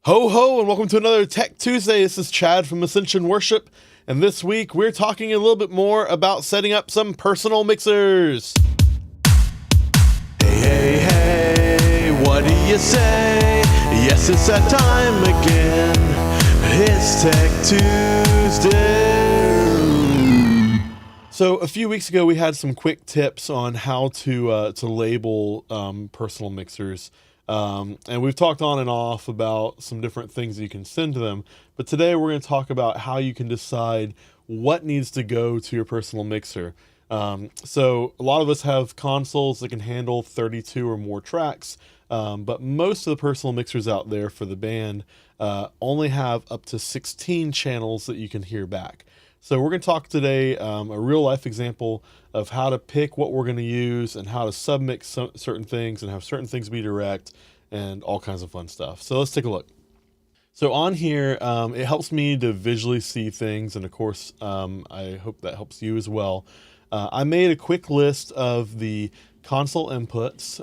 Ho ho, and welcome to another Tech Tuesday. This is Chad from Ascension Worship, and this week we're talking a little bit more about setting up some personal mixers. Hey, hey, hey, what do you say? Yes, it's that time again. It's Tech Tuesday. So a few weeks ago we had some quick tips on how to label personal mixers. And we've talked on and off about some different things that you can send to them. But today we're going to talk about how you can decide what needs to go to your personal mixer. So a lot of us have consoles that can handle 32 or more tracks. But most of the personal mixers out there for the band only have up to 16 channels that you can hear back. So we're going to talk today a real life example of how to pick what we're going to use and how to submix certain things and have certain things be direct and all kinds of fun stuff. So let's take a look. So on here, it helps me to visually see things, and of course, I hope that helps you as well. I made a quick list of the console inputs.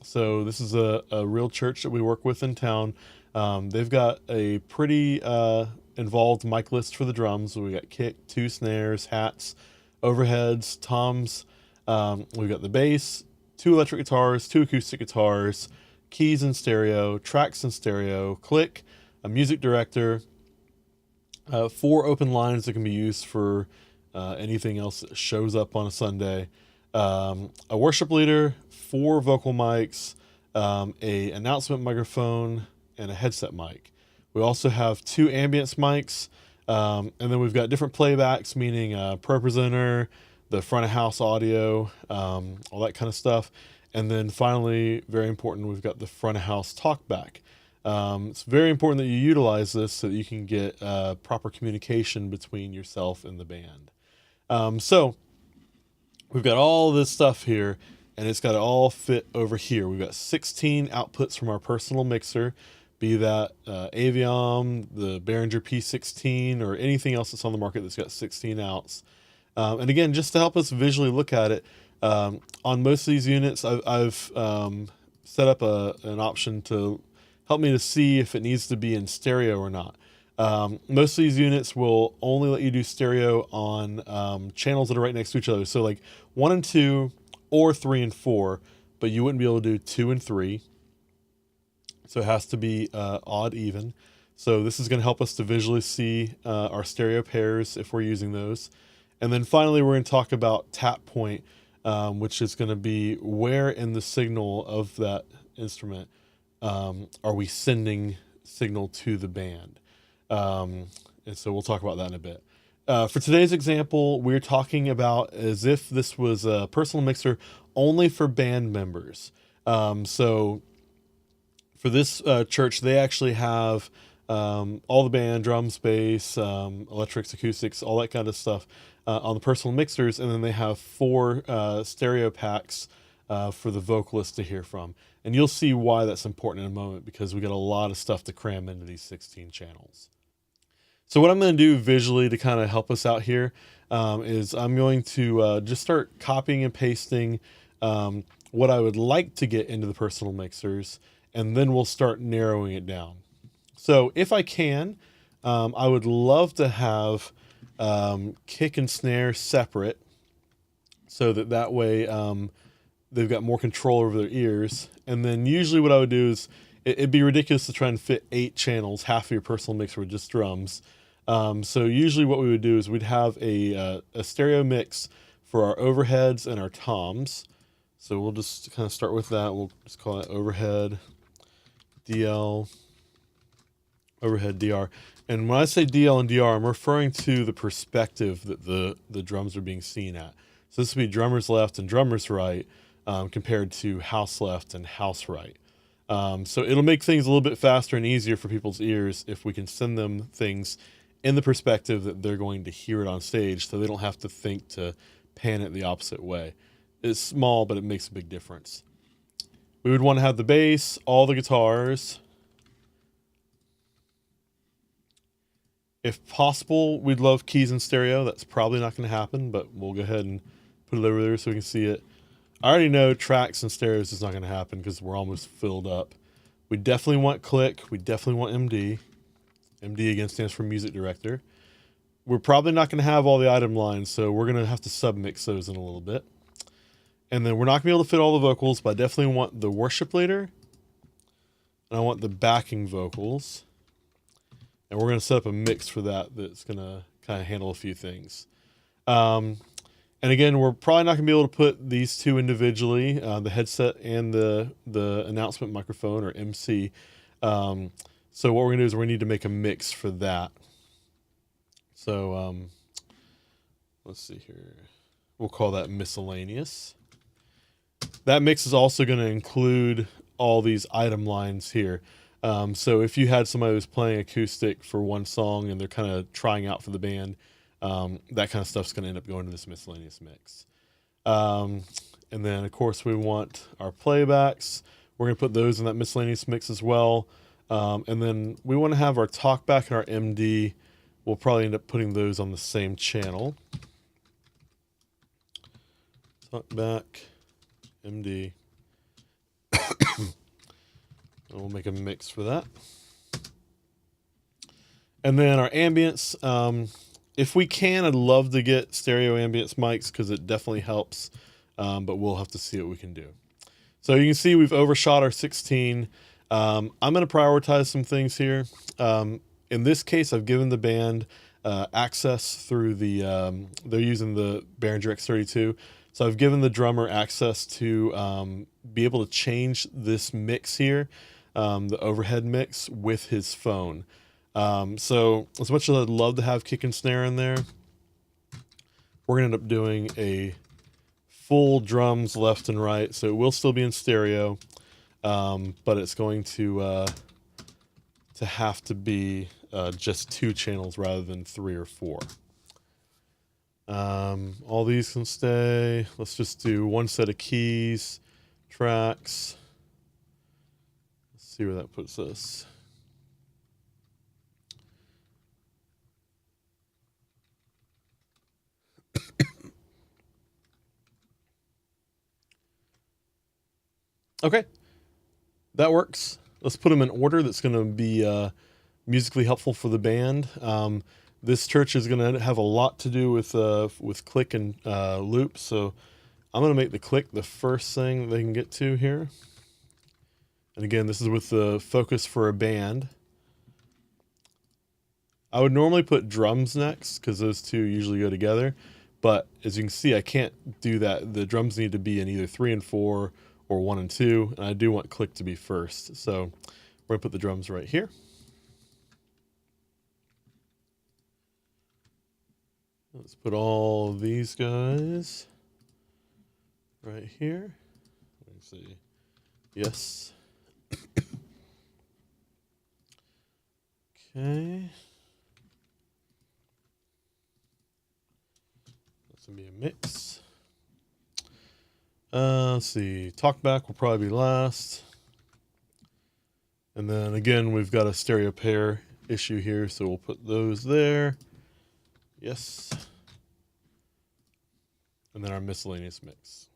So this is a real church that we work with in town. They've got a pretty involved mic list for the drums. We got kick, 2 snares, hats, overheads, toms. We've got the bass, 2 electric guitars, 2 acoustic guitars, keys in stereo, tracks in stereo, click, a music director, 4 open lines that can be used for anything else that shows up on a Sunday, a worship leader, 4 vocal mics, a announcement microphone, and a headset mic. We also have 2 ambience mics, and then we've got different playbacks, meaning Pro Presenter, the front of house audio, all that kind of stuff. And then finally, very important, we've got the front of house talkback. It's very important that you utilize this so that you can get proper communication between yourself and the band. So we've got all this stuff here, and it's got to all fit over here. We've got 16 outputs from our personal mixer, be that Avioms, the Behringer P16, or anything else that's on the market that's got 16 outs. And again, just to help us visually look at it, on most of these units, I've set up an option to help me to see if it needs to be in stereo or not. Most of these units will only let you do stereo on channels that are right next to each other. So like 1 and 2 or 3 and 4, but you wouldn't be able to do 2 and 3. So it has to be odd even. So this is going to help us to visually see our stereo pairs if we're using those. And then finally, we're going to talk about tap point, which is going to be where in the signal of that instrument are we sending signal to the band. And so we'll talk about that in a bit. For today's example, we're talking about as if this was a personal mixer only for band members. So for this church, they actually have all the band, drums, bass, electrics, acoustics, all that kind of stuff on the personal mixers. And then they have 4 stereo packs for the vocalist to hear from. And you'll see why that's important in a moment, because we got a lot of stuff to cram into these 16 channels. So what I'm going to do visually to kind of help us out here is I'm going to just start copying and pasting what I would like to get into the personal mixers, and then we'll start narrowing it down. So if I can, I would love to have kick and snare separate, so that way they've got more control over their ears. And then usually what I would do is, it'd be ridiculous to try and fit 8 channels, half of your personal mixer with just drums. So usually what we would do is we'd have a stereo mix for our overheads and our toms. So we'll just kind of start with that. We'll just call it overhead DL, overhead DR. And when I say DL and DR, I'm referring to the perspective that the drums are being seen at. So this would be drummers left and drummers right, compared to house left and house right. So it'll make things a little bit faster and easier for people's ears if we can send them things in the perspective that they're going to hear it on stage, so they don't have to think to pan it the opposite way. It's small, but it makes a big difference. We would want to have the bass, all the guitars. If possible, we'd love keys in stereo. That's probably not going to happen, but we'll go ahead and put it over there so we can see it. I already know tracks and stereos is not going to happen because we're almost filled up We definitely want click. We definitely want MD. MD again stands for music director. We're probably not going to have all the item lines, so we're going to have to submix those in a little bit. And then we're not going to be able to fit all the vocals, but I definitely want the worship leader. And I want the backing vocals. And we're going to set up a mix for that that's going to kind of handle a few things. And again, we're probably not going to be able to put these two individually, the headset and the announcement microphone, or MC. So what we're going to do is we're going to need to make a mix for that. So let's see here. We'll call that miscellaneous. That mix is also going to include all these item lines here. So if you had somebody who's playing acoustic for one song and they're kind of trying out for the band, that kind of stuff's going to end up going to this miscellaneous mix. And then, of course, we want our playbacks. We're going to put those in that miscellaneous mix as well. And then we want to have our talkback and our MD. We'll probably end up putting those on the same channel. Talkback, MD. And we'll make a mix for that. And then our ambience. If we can, I'd love to get stereo ambience mics because it definitely helps. But we'll have to see what we can do. So you can see we've overshot our 16. I'm going to prioritize some things here. In this case, I've given the band access through the, they're using the Behringer X32. So I've given the drummer access to be able to change this mix here, the overhead mix, with his phone. So as much as I'd love to have kick and snare in there, we're going to end up doing a full drums left and right. So it will still be in stereo, but it's going to have to be just 2 channels rather than 3 or 4. All these can stay. Let's just do one set of keys, tracks. Let's see where that puts us. Okay, that works. Let's put them in order that's going to be musically helpful for the band. This church is going to have a lot to do with click and loop, so I'm going to make the click the first thing they can get to here. And again, this is with the focus for a band. I would normally put drums next because those two usually go together, but as you can see, I can't do that. The drums need to be in either 3 and 4 or 1 and 2, and I do want click to be first. So we're going to put the drums right here. Let's put all these guys right here. Let's see. Yes. Okay. That's going to be a mix. Let's see. Talkback will probably be last. And then again, we've got a stereo pair issue here, so we'll put those there. Yes. And then our miscellaneous mix.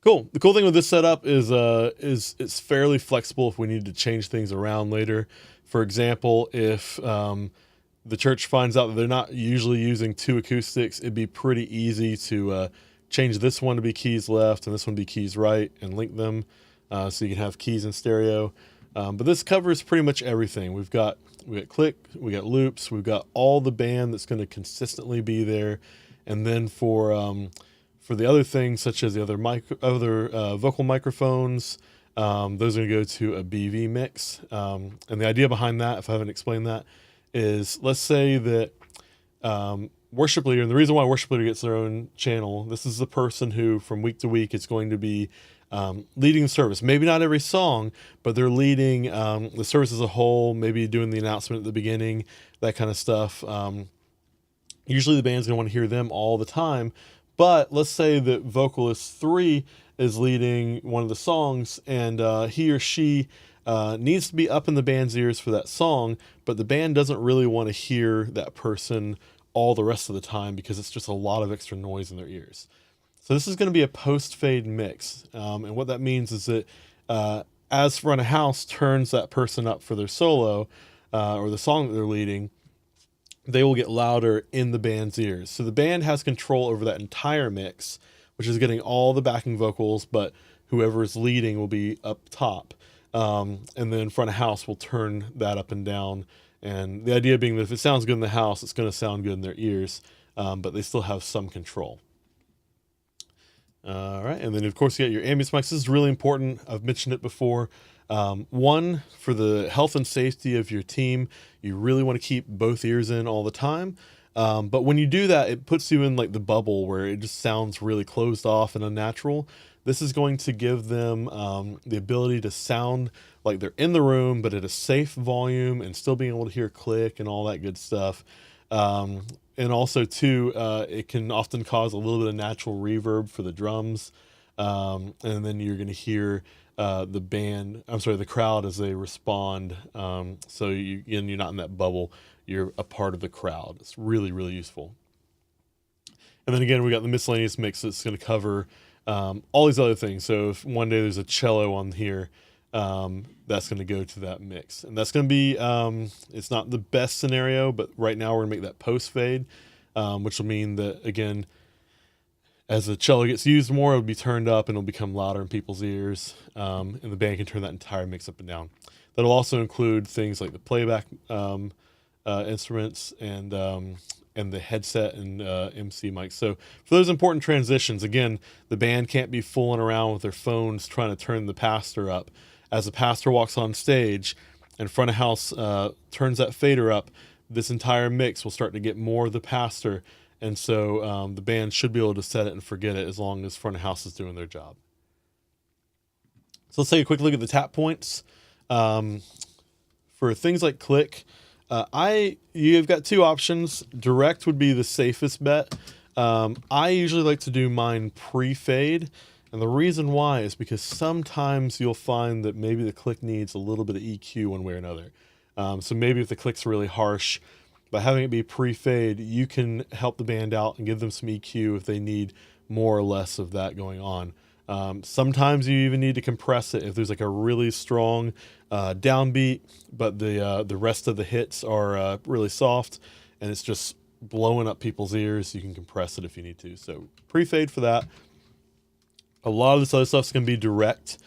Cool. The cool thing with this setup is it's fairly flexible if we need to change things around later. For example, if the church finds out that they're not usually using 2 acoustics, it'd be pretty easy to change this one to be keys left and this one to be keys right and link them so you can have keys in stereo. But this covers pretty much everything. We got click, we got loops, we've got all the band that's going to consistently be there, and then for the other things such as the other vocal microphones, those are going to go to a BV mix. And the idea behind that, if I haven't explained that, is let's say that worship leader, and the reason why worship leader gets their own channel, this is the person who from week to week is going to be leading the service. Maybe not every song, but they're leading the service as a whole, maybe doing the announcement at the beginning, that kind of stuff. Usually the band's going to want to hear them all the time, but let's say that vocalist 3 is leading one of the songs, and he or she needs to be up in the band's ears for that song, but the band doesn't really want to hear that person all the rest of the time because it's just a lot of extra noise in their ears. So this is going to be a post-fade mix, and what that means is that as front of house turns that person up for their solo or the song that they're leading, they will get louder in the band's ears. So the band has control over that entire mix, which is getting all the backing vocals, but whoever is leading will be up top. And then front of house will turn that up and down. And the idea being that if it sounds good in the house, it's going to sound good in their ears, but they still have some control. All right, and then of course you got your ambience mics. This is really important. I've mentioned it before. One, for the health and safety of your team, you really want to keep both ears in all the time. But when you do that, it puts you in like the bubble where it just sounds really closed off and unnatural. This is going to give them the ability to sound like they're in the room, but at a safe volume and still being able to hear click and all that good stuff. And also too, it can often cause a little bit of natural reverb for the drums. And then you're going to hear the crowd as they respond. So you're not in that bubble. You're a part of the crowd. It's really, really useful. And then again, we got the miscellaneous mix that's going to cover all these other things. So if one day there's a cello on here, that's going to go to that mix. And that's going to be, it's not the best scenario, but right now we're going to make that post fade, which will mean that, again, as the cello gets used more, it'll be turned up and it'll become louder in people's ears. And the band can turn that entire mix up and down. That'll also include things like the playback instruments and the headset and MC mics. So for those important transitions, again, the band can't be fooling around with their phones trying to turn the pastor up. As the pastor walks on stage and front of house turns that fader up, this entire mix will start to get more of the pastor. And so the band should be able to set it and forget it as long as front of house is doing their job. So let's take a quick look at the tap points. For things like click, you've got two options. Direct would be the safest bet. I usually like to do mine pre-fade. And the reason why is because sometimes you'll find that maybe the click needs a little bit of EQ one way or another. So maybe if the click's really harsh, by having it be pre-fade, you can help the band out and give them some EQ if they need more or less of that going on. Sometimes you even need to compress it if there's like a really strong downbeat, but the rest of the hits are really soft and it's just blowing up people's ears. You can compress it if you need to. So pre-fade for that. A lot of this other stuff is going to be direct,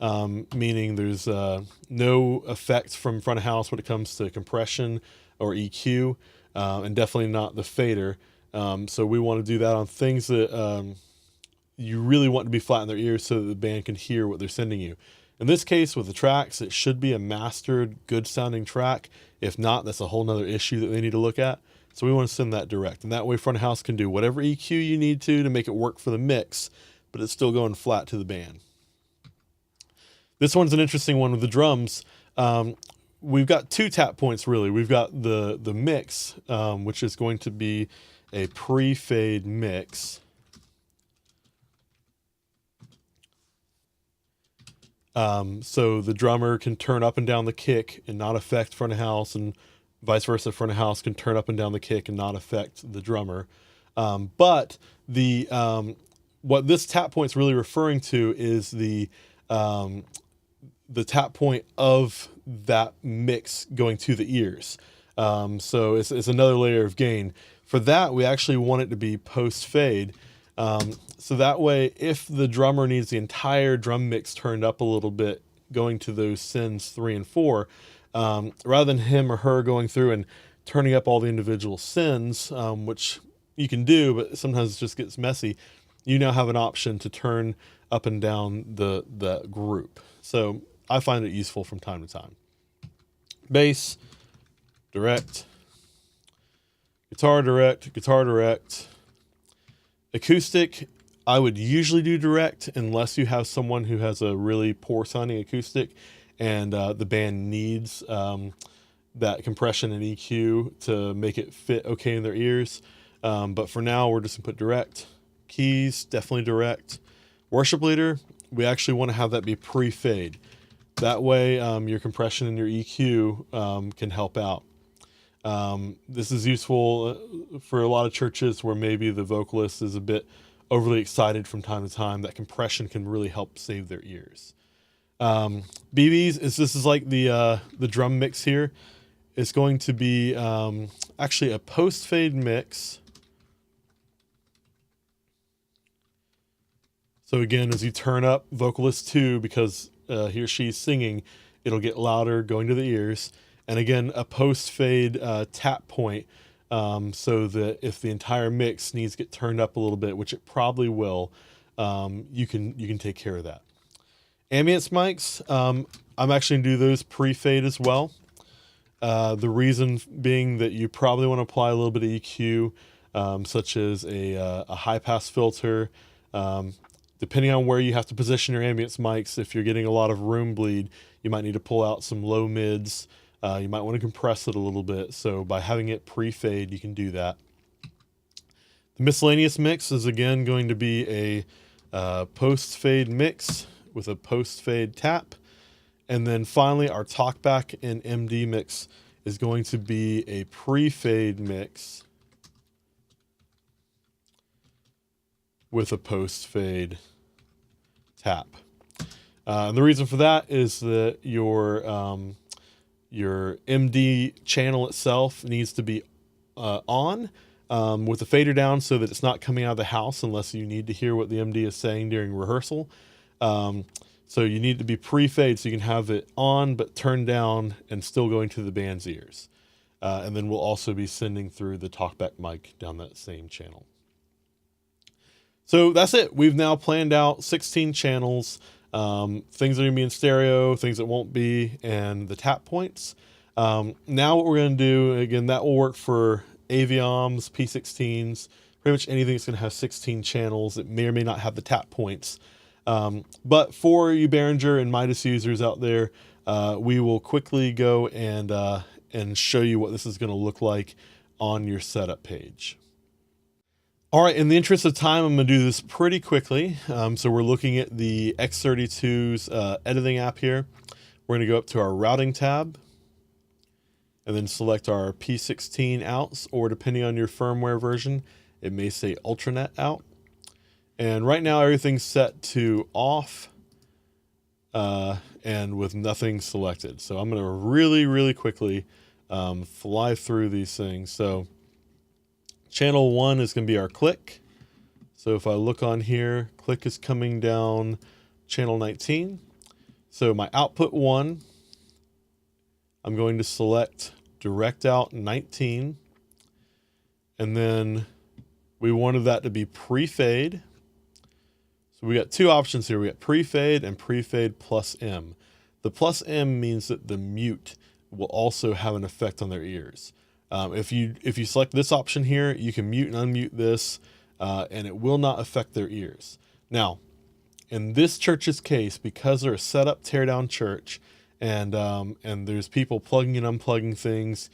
meaning there's no effects from front of house when it comes to compression or EQ, and definitely not the fader. So we want to do that on things that you really want to be flat in their ears so that the band can hear what they're sending you. In this case, with the tracks, it should be a mastered, good sounding track. If not, that's a whole nother issue that they need to look at. So we want to send that direct. And that way front of house can do whatever EQ you need to make it work for the mix, but it's still going flat to the band. This one's an interesting one with the drums. We've got two tap points, really. We've got the mix, which is going to be a pre-fade mix. So the drummer can turn up and down the kick and not affect front of house, and vice versa. Front of house can turn up and down the kick and not affect the drummer. But what this tap point's really referring to is the tap point of that mix going to the ears. So it's another layer of gain. For that, we actually want it to be post-fade. So that way, if the drummer needs the entire drum mix turned up a little bit, going to those sends 3 and 4, rather than him or her going through and turning up all the individual sends, which you can do, but sometimes it just gets messy, you now have an option to turn up and down the group. So I find it useful from time to time. Bass, direct, guitar direct. Acoustic, I would usually do direct unless you have someone who has a really poor sounding acoustic and the band needs that compression and EQ to make it fit okay in their ears. But for now, we're just gonna put direct. Keys, definitely direct. Worship leader, we actually want to have that be pre-fade. That way your compression and your EQ can help out. This is useful for a lot of churches where maybe the vocalist is a bit overly excited from time to time. That compression can really help save their ears. BBs this is like the drum mix here. It's going to be actually a post fade mix. So again, as you turn up vocalist 2, because he or she's singing, it'll get louder going to the ears. And again, a post fade tap point, so that if the entire mix needs to get turned up a little bit, which it probably will, you can take care of that. Ambience mics, I'm actually gonna do those pre-fade as well. The reason being that you probably want to apply a little bit of EQ, such as a high pass filter. Depending on where you have to position your ambience mics, if you're getting a lot of room bleed, you might need to pull out some low mids. You might want to compress it a little bit. So by having it pre-fade, you can do that. The miscellaneous mix is again going to be a post-fade mix with a post-fade tap. And then finally, our talkback and MD mix is going to be a pre-fade mix with a post-fade tap. And the reason for that is that your MD channel itself needs to be on with the fader down so that it's not coming out of the house unless you need to hear what the MD is saying during rehearsal. So you need to be pre-fade so you can have it on but turned down and still going to the band's ears. And then we'll also be sending through the talkback mic down that same channel. So that's it. We've now planned out 16 channels, things that are going to be in stereo, things that won't be, and the tap points. Now what we're going to do, again, that will work for Avioms, P16s, pretty much anything that's going to have 16 channels that may or may not have the tap points. But for you Behringer and Midas users out there, we will quickly go and show you what this is going to look like on your setup page. All right, in the interest of time, I'm going to do this pretty quickly. So we're looking at the X32's editing app here. We're going to go up to our routing tab and then select our P16 outs, or depending on your firmware version, it may say Ultranet out. And right now everything's set to off and with nothing selected. So I'm going to really quickly fly through these things. So channel 1 is going to be our click. So if I look on here, click is coming down channel 19. So my output 1, I'm going to select direct out 19. And then we wanted that to be pre-fade. So we got two options here. We got pre-fade and pre-fade plus M. The plus M means that the mute will also have an effect on their ears. If you select this option here, you can mute and unmute this, and it will not affect their ears. Now, in this church's case, because they're a setup teardown church, and there's people plugging and unplugging things,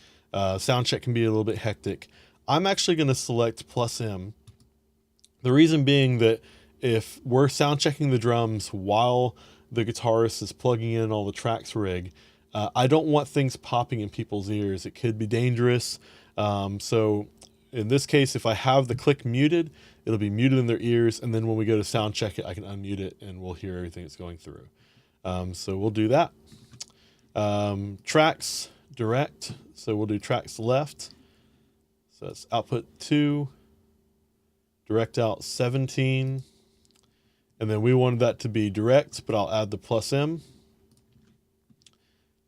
sound check can be a little bit hectic. I'm actually going to select plus M. The reason being that if we're sound checking the drums while the guitarist is plugging in all the tracks rig, I don't want things popping in people's ears. It could be dangerous. So in this case, if I have the click muted, it'll be muted in their ears. And then when we go to sound check it, I can unmute it and we'll hear everything that's going through. So we'll do that. Tracks direct. So we'll do tracks left. So that's output 2, direct out 17. And then we wanted that to be direct, but I'll add the plus M.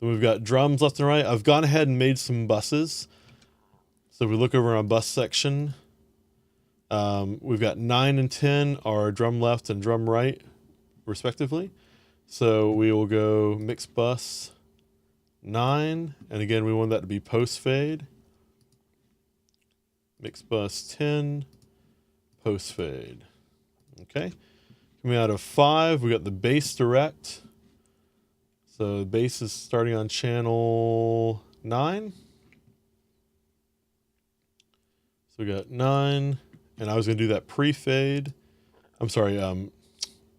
Then we've got drums left and right. I've gone ahead and made some buses. So if we look over on bus section, we've got 9 and 10 are drum left and drum right, respectively. So we will go mix bus 9. And again, we want that to be post fade. Mix bus 10, post fade. Okay. Coming out of 5, we got the bass direct. So the bass is starting on channel 9. So we got 9, and I was going to do that pre-fade. I'm sorry,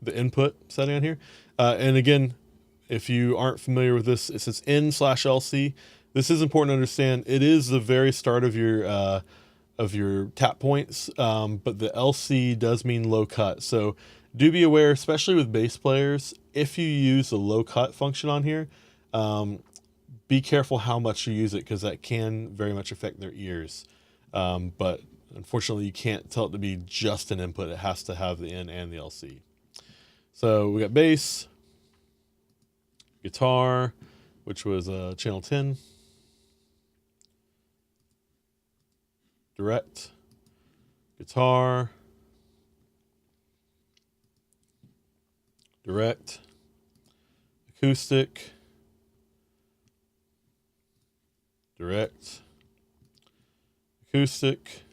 the input setting on here. And again, if you aren't familiar with this, it says N/LC. This is important to understand. It is the very start of your tap points, but the LC does mean low cut. So do be aware, especially with bass players, if you use the low cut function on here, be careful how much you use it, because that can very much affect their ears. But unfortunately, you can't tell it to be just an input. It has to have the N and the LC. So we got bass, guitar, which was channel 10, direct, guitar, direct, acoustic, direct, acoustic,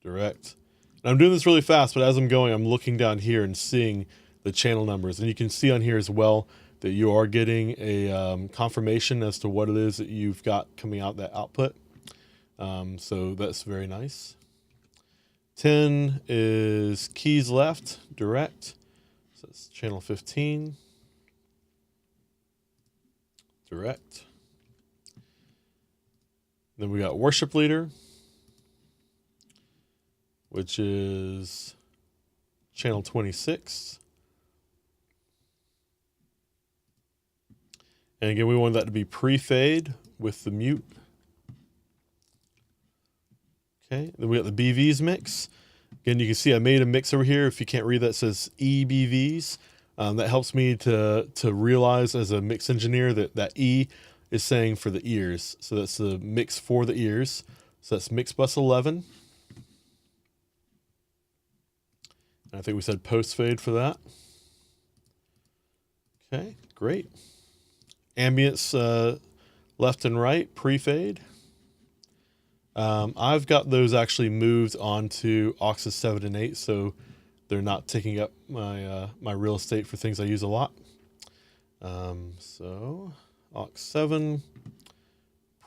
direct. And I'm doing this really fast, but as I'm going, I'm looking down here and seeing the channel numbers. And you can see on here as well that you are getting a confirmation as to what it is that you've got coming out that output. So that's very nice. 10 is keys left, direct. So that's channel 15. Direct. Then we got worship leader, which is channel 26. And again, we want that to be pre-fade with the mute. Okay, then we got the BVs mix. Again, you can see I made a mix over here. If you can't read that, it says EBVs. That helps me to realize as a mix engineer that that E is saying for the ears. So that's the mix for the ears. So that's mix bus 11. And I think we said post fade for that. Okay, great. Ambience left and right, pre-fade. I've got those actually moved onto AUXes 7 and 8, so they're not taking up my my real estate for things I use a lot. So AUX 7,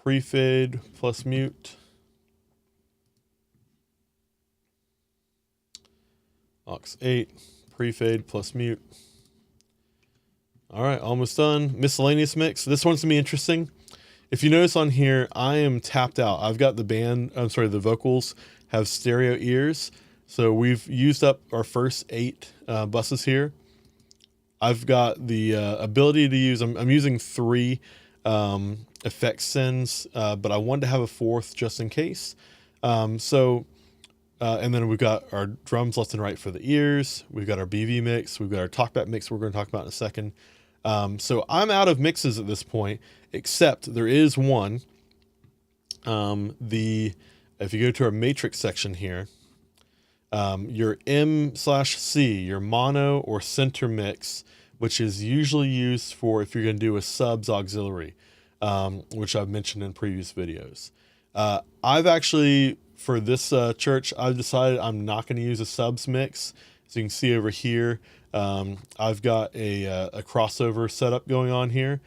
pre-fade plus mute. AUX 8, pre-fade plus mute. All right, almost done. Miscellaneous mix. This one's gonna be interesting. If you notice on here, I am tapped out. I've got the vocals have stereo ears. So we've used up our first 8 buses here. I've got the ability to use, I'm using 3 effect sends, but I wanted to have a 4th just in case. And then we've got our drums left and right for the ears. We've got our BV mix. We've got our talkback mix we're going to talk about in a second. So I'm out of mixes at this point, except there is one. If you go to our matrix section here, your M/C, your mono or center mix, which is usually used for if you're going to do a subs auxiliary, which I've mentioned in previous videos. I've actually, for this church, I've decided I'm not going to use a subs mix. So you can see over here, I've got a crossover setup going on here,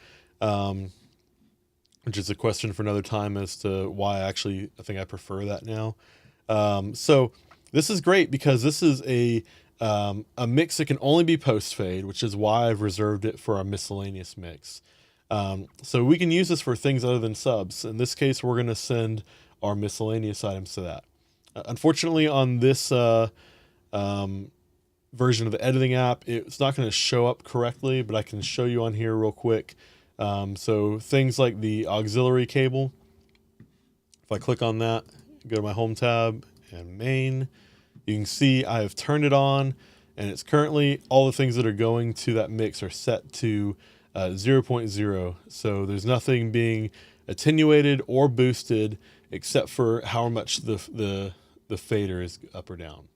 which is a question for another time as to why I think I prefer that now. So this is great because this is a mix that can only be post fade, which is why I've reserved it for our miscellaneous mix. So we can use this for things other than subs. In this case, we're going to send our miscellaneous items to that. Unfortunately, on this version of the editing app, it's not going to show up correctly, but I can show you on here real quick. So things like the auxiliary cable, if I click on that, go to my home tab and main, you can see I have turned it on, and it's currently, all the things that are going to that mix are set to 0.0. So there's nothing being attenuated or boosted except for how much the fader is up or down.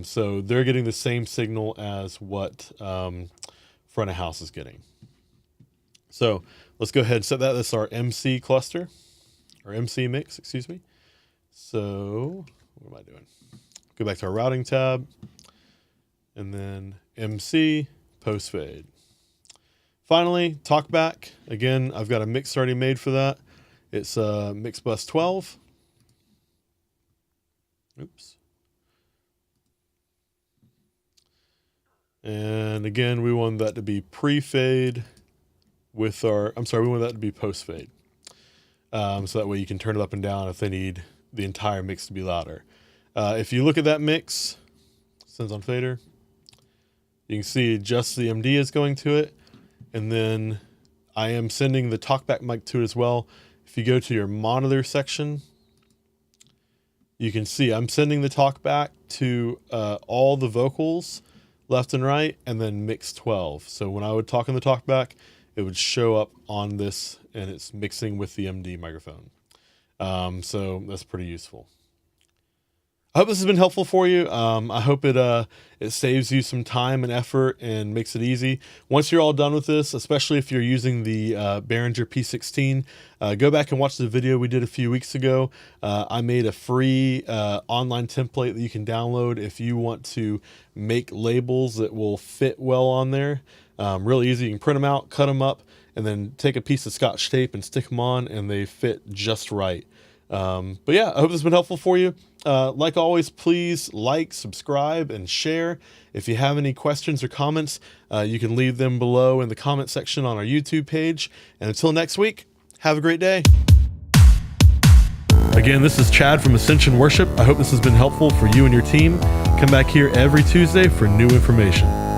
So they're getting the same signal as what front of house is getting. So let's go ahead and set that. That's our MC cluster, or MC mix, excuse me. So what am I doing? Go back to our routing tab, and then MC post fade. Finally, talkback. Again, I've got a mix already made for that. It's mix bus 12. Oops. And again, we want that to be pre-fade with our, we want that to be post-fade. So that way you can turn it up and down if they need the entire mix to be louder. If you look at that mix, sends on fader. You can see just the MD is going to it. And then I am sending the talkback mic to it as well. If you go to your monitor section, you can see I'm sending the talkback to all the vocals left and right, and then mix 12. So when I would talk in the talkback, it would show up on this, and it's mixing with the MD microphone. So that's pretty useful. I hope this has been helpful for you. I hope it saves you some time and effort and makes it easy. Once you're all done with this, especially if you're using the Behringer P16, go back and watch the video we did a few weeks ago. I made a free online template that you can download if you want to make labels that will fit well on there. Really easy. You can print them out, cut them up, and then take a piece of Scotch tape and stick them on, and they fit just right. But yeah, I hope this has been helpful for you. Like always, please like, subscribe, and share. If you have any questions or comments, you can leave them below in the comment section on our YouTube page. And until next week, have a great day. Again, this is Chad from Ascension Worship. I hope this has been helpful for you and your team. Come back here every Tuesday for new information.